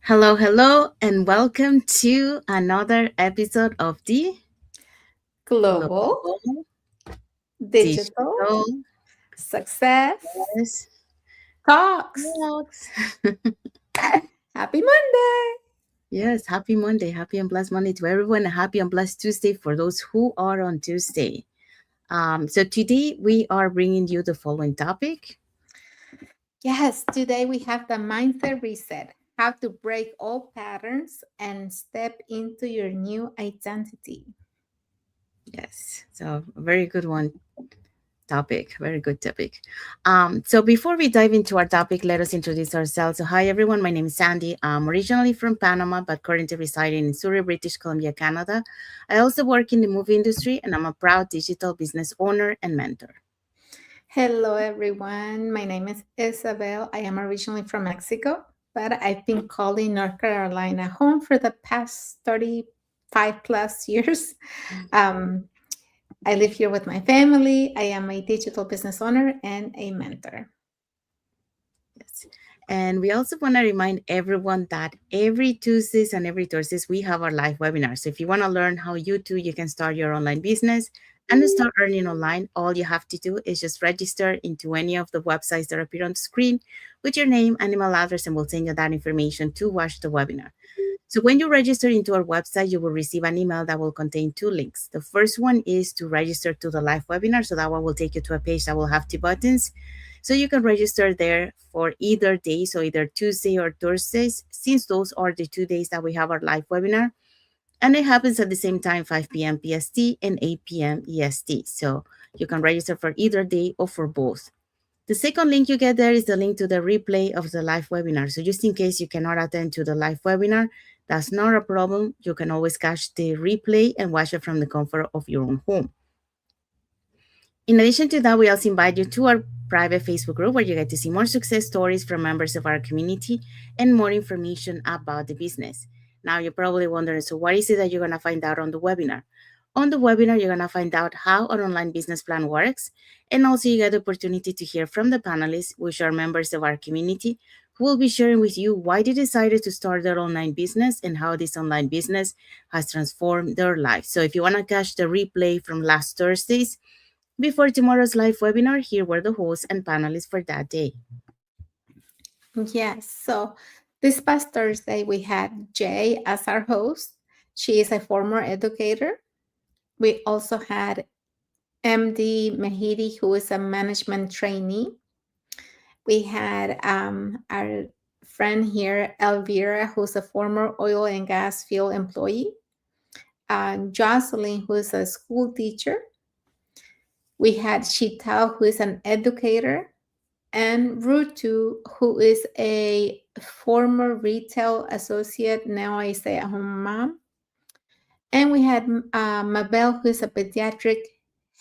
Hello, hello, and welcome to another episode of the Global, Global digital, Digital success, Yes talks. Talks. Happy Monday. Yes, happy Monday, happy and blessed Monday to everyone, and happy and blessed Tuesday for those who are on Tuesday. So today we are bringing you the following topic. Yes, today we have the mindset reset, how to break old patterns and step into your new identity. Yes, so a very good one. Topic. Very good topic. So before we dive into our topic, let us introduce ourselves. So hi everyone, my name is Sandy. I'm originally from Panama, but currently residing in Surrey, British Columbia, Canada. I also work in the movie industry, and I'm a proud digital business owner and mentor. Hello, everyone. My name is Isabel. I am originally from Mexico, but I've been calling North Carolina home for the past 35 plus years. Um, I live here with my family. I am a digital business owner and a mentor. Yes. And we also want to remind everyone that every Tuesdays and every Thursdays we have our live webinars. So if you want to learn how you can start your online business and start earning online, all you have to do is just register into any of the websites that appear on the screen with your name and email address, and we'll send you that information to watch the webinar. So when you register into our website, you will receive an email that will contain two links. The first one is to register to the live webinar. So that one will take you to a page that will have two buttons. So you can register there for either day, so either Tuesday or Thursdays, since those are the 2 days that we have our live webinar. And it happens at the same time, 5 p.m. PST and 8 p.m. EST. So you can register for either day or for both. The second link you get there is the link to the replay of the live webinar. So just in case you cannot attend to the live webinar, that's not a problem. You can always catch the replay and watch it from the comfort of your own home. In addition to that, we also invite you to our private Facebook group where you get to see more success stories from members of our community and more information about the business. Now, you're probably wondering, so what is it that you're going to find out on the webinar? On the webinar, you're going to find out how an online business plan works, and also you get the opportunity to hear from the panelists, which are members of our community, who will be sharing with you why they decided to start their online business and how this online business has transformed their life. So if you want to catch the replay from last Thursdays, before tomorrow's live webinar, here were the hosts and panelists for that day. Yes. So this past Thursday, we had Jay as our host. She is a former educator. We also had MD Mehidi, who is a management trainee. We had our friend here, Elvira, who's a former oil and gas field employee. Jocelyn, who is a school teacher. We had Shital, who is an educator, and Rutu, who is a former retail associate, now a stay at home mom. And we had Mabel, who is a pediatric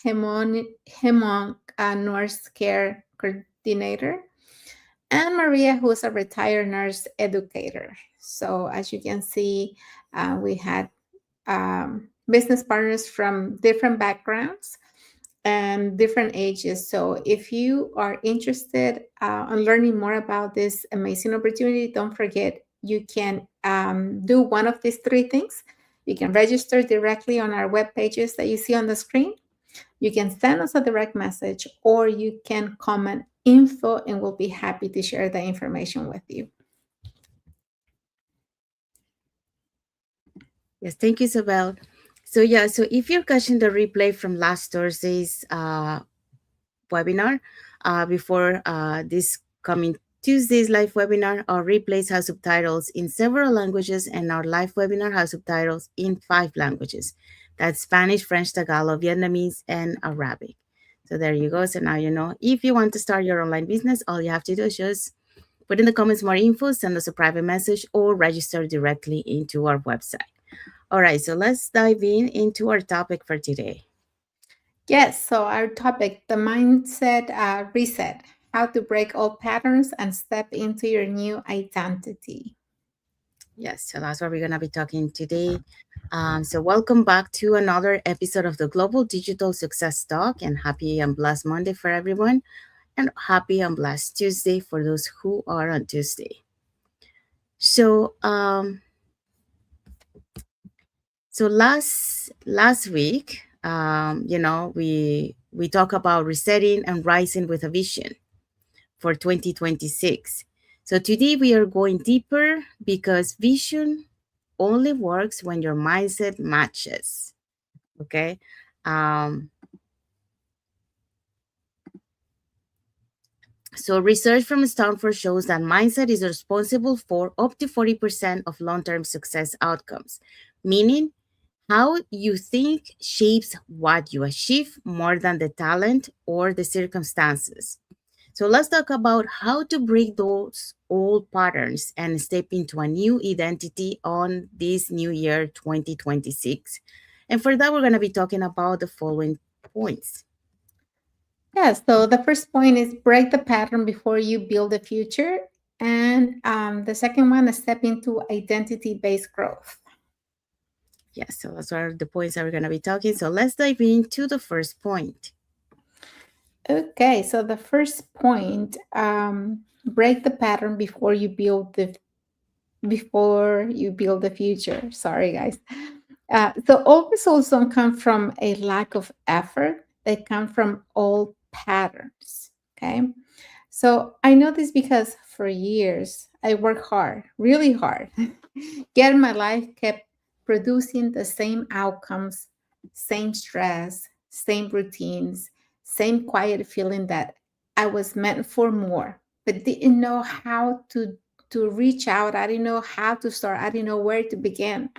hemon nurse care coordinator, and Maria, who is a retired nurse educator. So, as you can see, we had business partners from different backgrounds and different ages. So if you are interested on learning more about this amazing opportunity, don't forget you can do one of these three things. You can register directly on our web pages that you see on the screen. You can send us a direct message, or you can comment info, and we'll be happy to share the information with you. Yes, thank you, Isabel. So yeah, so if you're catching the replay from last Thursday's webinar, before this coming Tuesday's live webinar, our replays have subtitles in several languages, and our live webinar has subtitles in 5 languages. That's Spanish, French, Tagalog, Vietnamese, and Arabic. So there you go. So now you know, if you want to start your online business, all you have to do is just put in the comments more info, send us a private message, or register directly into our website. All right, so let's dive into our topic for today. Yes, so our topic, the mindset reset, how to break old patterns and step into your new identity. Yes, so that's what we're going to be talking today. So, welcome back to another episode of the Global Digital Success Talk, and happy and blessed Monday for everyone, and happy and blessed Tuesday for those who are on Tuesday. So last week, we talk about resetting and rising with a vision for 2026. So today we are going deeper because vision only works when your mindset matches. Okay. Um, so research from Stanford shows that mindset is responsible for up to 40% of long-term success outcomes, meaning how you think shapes what you achieve more than the talent or the circumstances. So let's talk about how to break those old patterns and step into a new identity on this new year 2026. And for that, we're going to be talking about the following points. Yeah, so the first point is break the pattern before you build the future. And the second one is step into identity based growth. Yes, so those are the points that we're going to be talking. So let's dive into the first point. Okay, so the first point, break the pattern before you build the future. Sorry, guys. So all results don't come from a lack of effort; they come from old patterns. Okay, so I know this because for years I worked hard, really hard, yet my life kept producing the same outcomes, same stress, same routines, same quiet feeling that I was meant for more, but didn't know how to reach out. I didn't know how to start. I didn't know where to begin.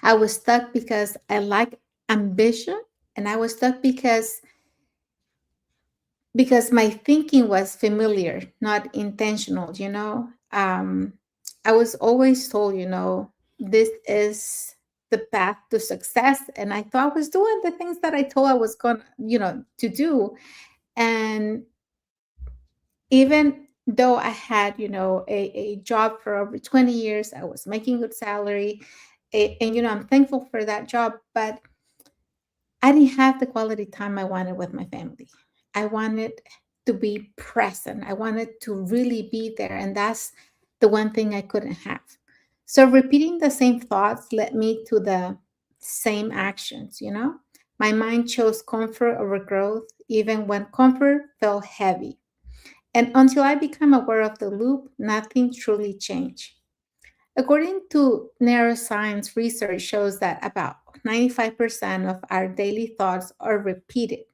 I was stuck because I like ambition, and I was stuck because my thinking was familiar, not intentional, I was always told, this is the path to success. And I thought I was doing the things that I told I was going, to do. And even though I had, a job for over 20 years, I was making good salary. And, I'm thankful for that job, but I didn't have the quality time I wanted with my family. I wanted to be present. I wanted to really be there. And that's the one thing I couldn't have. So repeating the same thoughts led me to the same actions. My mind chose comfort over growth, even when comfort felt heavy. And until I became aware of the loop, nothing truly changed. According to neuroscience, research shows that about 95% of our daily thoughts are repeated.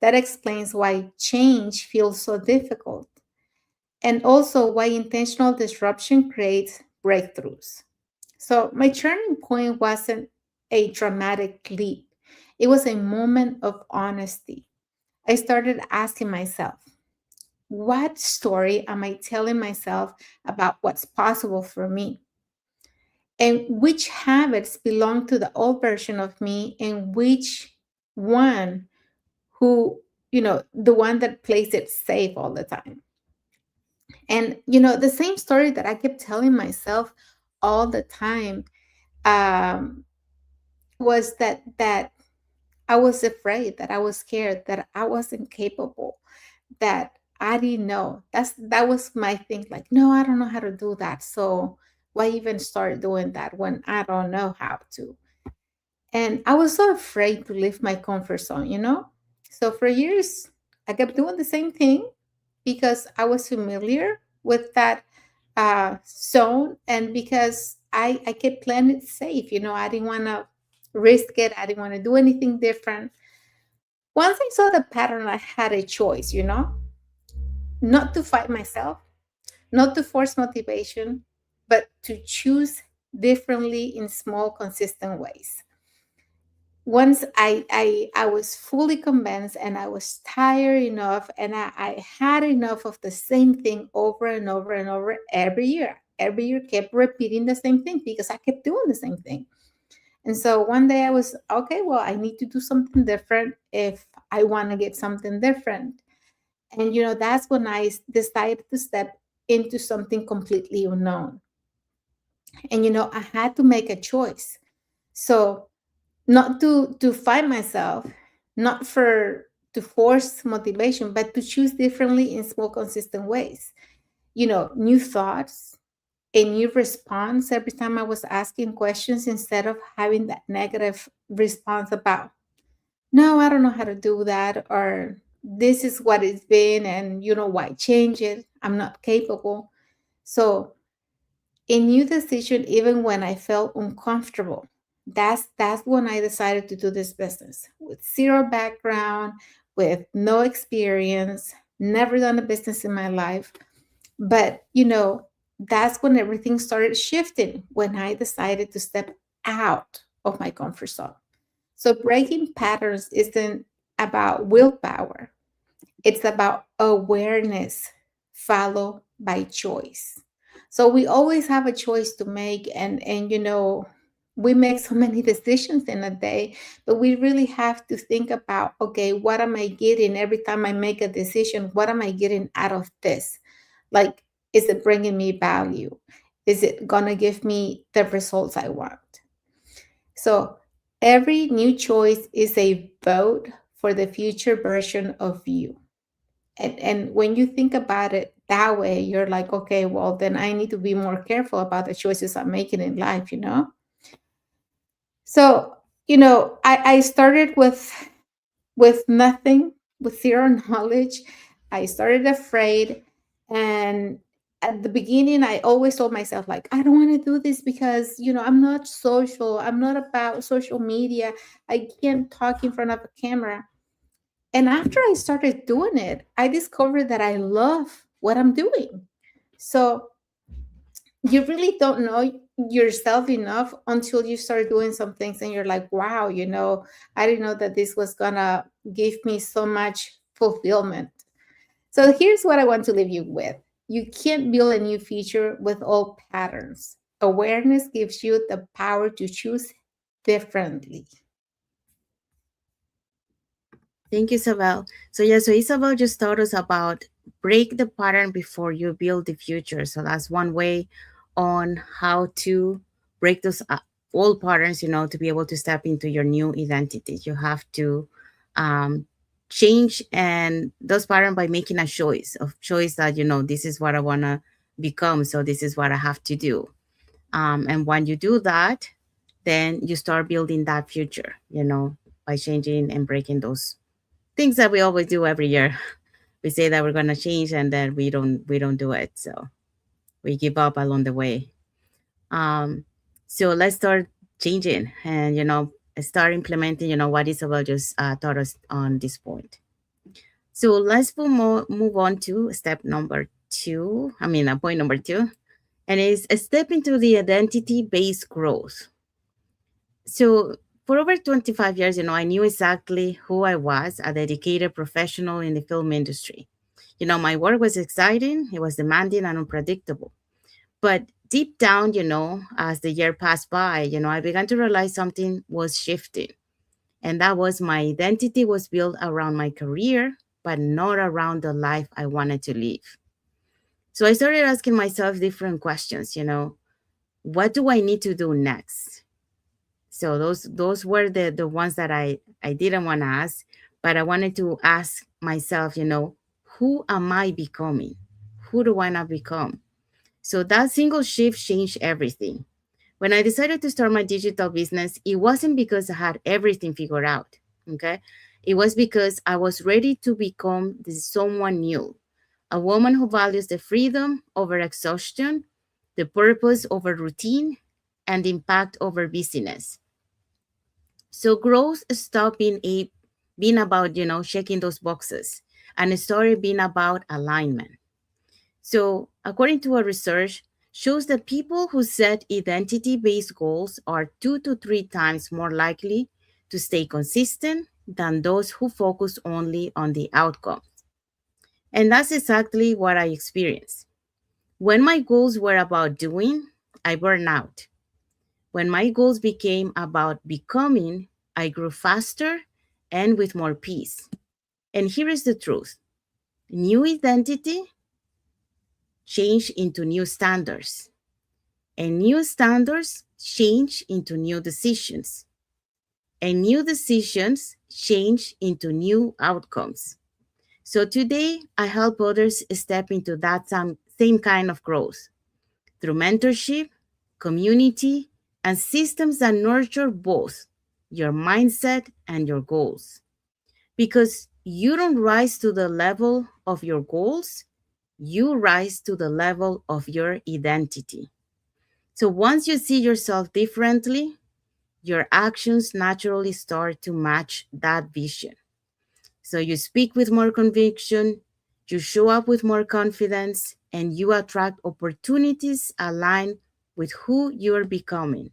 That explains why change feels so difficult, and also why intentional disruption creates breakthroughs. So, my turning point wasn't a dramatic leap, it was a moment of honesty. I started asking myself, what story am I telling myself about what's possible for me? And which habits belong to the old version of me, and which one who, the one that plays it safe all the time. And the same story that I kept telling myself all the time, um, was that I was afraid, that I was scared, that I wasn't capable, that I didn't know. That was my thing. Like, no, I don't know how to do that. So why even start doing that when I don't know how to? And I was so afraid to leave my comfort zone. So for years, I kept doing the same thing because I was familiar with that zone, and because I kept playing it safe. I didn't want to risk it. I didn't want to do anything different. Once I saw the pattern, I had a choice, not to fight myself, not to force motivation, but to choose differently in small, consistent ways. Once I was fully convinced, and I was tired enough, and I had enough of the same thing over and over and over every year. Every year kept repeating the same thing because I kept doing the same thing. And so one day I was, okay, well, I need to do something different if I want to get something different. And that's when decided to step into something completely unknown. And I had to make a choice. So not to find myself, not for to force motivation, but to choose differently in small, consistent ways. New thoughts, a new response every time I was asking questions instead of having that negative response about, no, I don't know how to do that, or this is what it's been, and you know why change it? I'm not capable. So a new decision, even when I felt uncomfortable. That's when I decided to do this business with zero background, with no experience, never done a business in my life. But that's when everything started shifting, when I decided to step out of my comfort zone. So breaking patterns isn't about willpower. It's about awareness, followed by choice. So we always have a choice to make, and we make so many decisions in a day, but we really have to think about, okay, what am I getting every time I make a decision? What am I getting out of this? Like, is it bringing me value? Is it going to give me the results I want? So every new choice is a vote for the future version of you. And when you think about it that way, you're like, okay, well, then I need to be more careful about the choices I'm making in life. So, I started with nothing, with zero knowledge. I started afraid. And at the beginning, I always told myself, like, I don't want to do this because, I'm not social. I'm not about social media. I can't talk in front of a camera. And after I started doing it, I discovered that I love what I'm doing. So you really don't know yourself enough until you start doing some things and you're like, wow, I didn't know that this was gonna give me so much fulfillment. So here's what I want to leave you with. You can't build a new feature with old patterns. Awareness gives you the power to choose differently. Thank you, Isabel. So yeah, so Isabel just taught us about break the pattern before you build the future. So that's one way on how to break those old patterns, to be able to step into your new identity. You have to um, change and those patterns by making a choice that, this is what I want to become. So this is what I have to do. And when you do that, then you start building that future, by changing and breaking those things that we always do every year. We say that we're gonna change and then we don't do it. So we give up along the way. Um, so let's start changing and start implementing, what Isabel just taught us on this point. So let's move on to step number two. I mean, point number two, and is a step into the identity-based growth. So for over 25 years, I knew exactly who I was, a dedicated professional in the film industry. My work was exciting, it was demanding and unpredictable. But deep down, as the year passed by, I began to realize something was shifting. And that was my identity was built around my career, but not around the life I wanted to live. So I started asking myself different questions, what do I need to do next? So those were the ones that I didn't want to ask, but I wanted to ask myself, who am I becoming? Who do I not become? So that single shift changed everything. When I decided to start my digital business, it wasn't because I had everything figured out. Okay. It was because I was ready to become someone new, a woman who values the freedom over exhaustion, the purpose over routine, and the impact over busyness. So growth stopped being about, checking those boxes and it started being about alignment. So according to a research, shows that people who set identity-based goals are 2 to 3 times more likely to stay consistent than those who focus only on the outcome. And that's exactly what I experienced. When my goals were about doing, I burned out. When my goals became about becoming, I grew faster and with more peace. And here is the truth: new identity change into new standards, and new standards change into new decisions, and new decisions change into new outcomes. So today, I help others step into that same kind of growth. through mentorship, community, and systems that nurture both your mindset and your goals. Because you don't rise to the level of your goals, you rise to the level of your identity. So once you see yourself differently, your actions naturally start to match that vision. So you speak with more conviction, you show up with more confidence, and you attract opportunities aligned with who you're becoming.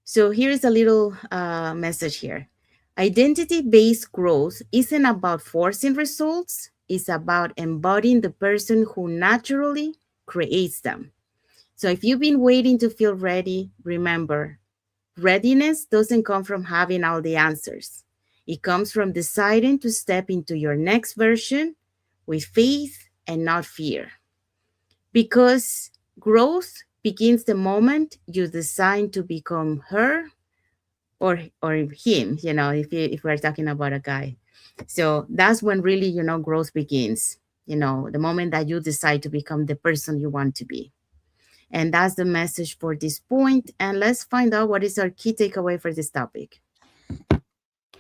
So here's a little message here. Identity based growth isn't about forcing results, it's about embodying the person who naturally creates them. So if you've been waiting to feel ready, remember, readiness doesn't come from having all the answers. It comes from deciding to step into your next version with faith and not fear. Because growth begins the moment you decide to become her or him, if we're talking about a guy. So that's when really, growth begins, the moment that you decide to become the person you want to be. And that's the message for this point. And let's find out what is our key takeaway for this topic.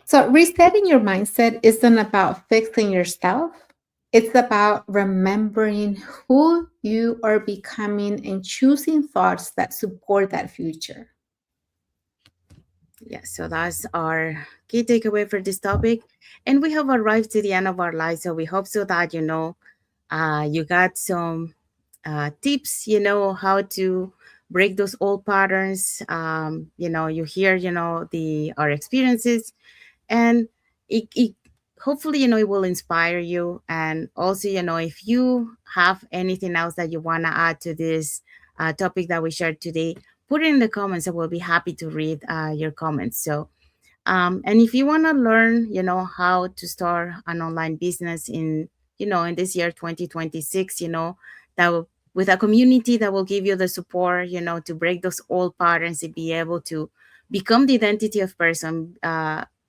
So, resetting your mindset isn't about fixing yourself. It's about remembering who you are becoming and choosing thoughts that support that future. Yes, so that's our key takeaway for this topic. And we have arrived to the end of our life. So we hope so that, you got some tips, how to break those old patterns. You hear, the our experiences, and it hopefully, it will inspire you. And also, if you have anything else that you want to add to this topic that we shared today, put it in the comments. I will be happy to read your comments. So and if you want to learn, how to start an online business in this year 2026, that will, with a community that will give you the support, to break those old patterns and be able to become the identity of person,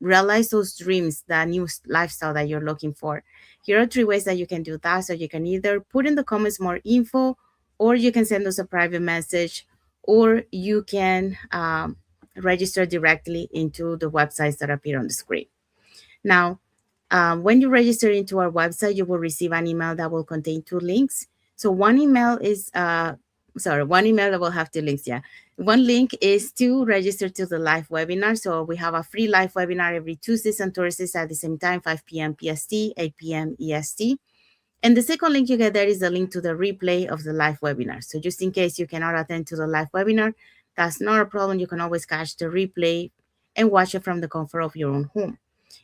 realize those dreams, the new lifestyle that you're looking for. Here are three ways that you can do that. So you can either put in the comments more info, or you can send us a private message, or you can register directly into the websites that appear on the screen. Now, when you register into our website, you will receive an email that will contain two links. So one email that will have two links. Yeah. One link is to register to the live webinar. So we have a free live webinar every Tuesdays and Thursdays at the same time, 5 p.m. PST, 8 p.m. EST. And the second link you get there is the link to the replay of the live webinar. So just in case you cannot attend to the live webinar, that's not a problem. You can always catch the replay and watch it from the comfort of your own home.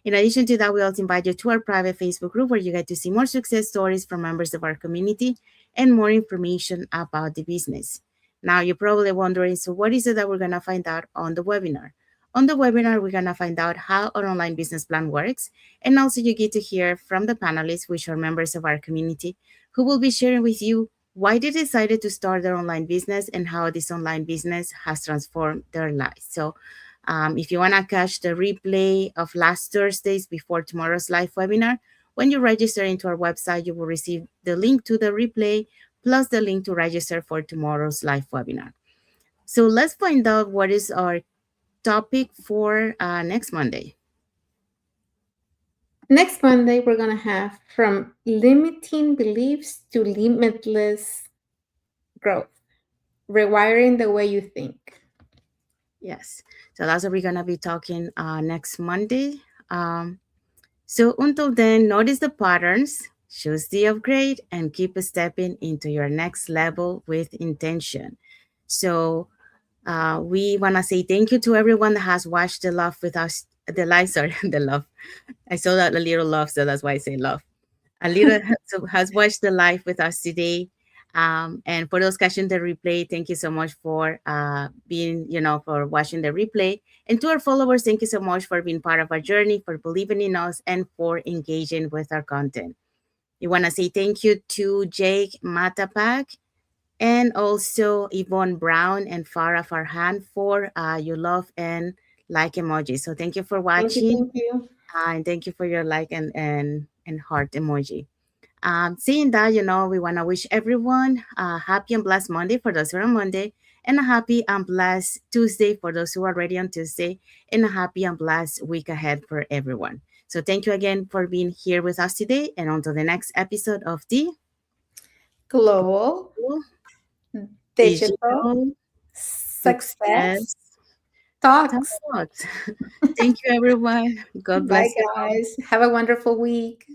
In addition to that, we also invite you to our private Facebook group where you get to see more success stories from members of our community and more information about the business. Now, you're probably wondering, so what is it that we're going to find out on the webinar? On the webinar, we're going to find out how an online business plan works, and also you get to hear from the panelists, which are members of our community, who will be sharing with you why they decided to start their online business and how this online business has transformed their lives. So if you want to catch the replay of last Thursdays before tomorrow's live webinar, when you register into our website, you will receive the link to the replay plus the link to register for tomorrow's live webinar. So let's find out what is our topic for next Monday. Next Monday, we're going to have from limiting beliefs to limitless growth, rewiring the way you think. Yes. So that's what we're going to be talking next Monday. So until then, notice the patterns, choose the upgrade, and keep stepping into your next level with intention. So we want to say thank you to everyone that has watched the love with us, the live, sorry, the love. I saw that a little love, so that's why I say love. A little has watched the live with us today. And for those catching the replay, thank you so much for being, for watching the replay. And to our followers, thank you so much for being part of our journey, for believing in us, and for engaging with our content. We want to say thank you to Jake Matapak and also Yvonne Brown and Farah Farhan for your love and like emoji. So thank you for Thank you. watching. Thank you. And thank you for your like and heart emoji. Seeing that, we want to wish everyone a happy and blessed Monday for those who are on Monday, and a happy and blessed Tuesday for those who are already on Tuesday, and a happy and blessed week ahead for everyone. So thank you again for being here with us today, and on to the next episode of the Global digital Digital success Success talks. Talks. Thank you, everyone. God Bye, bless you all. guys. Have a wonderful week.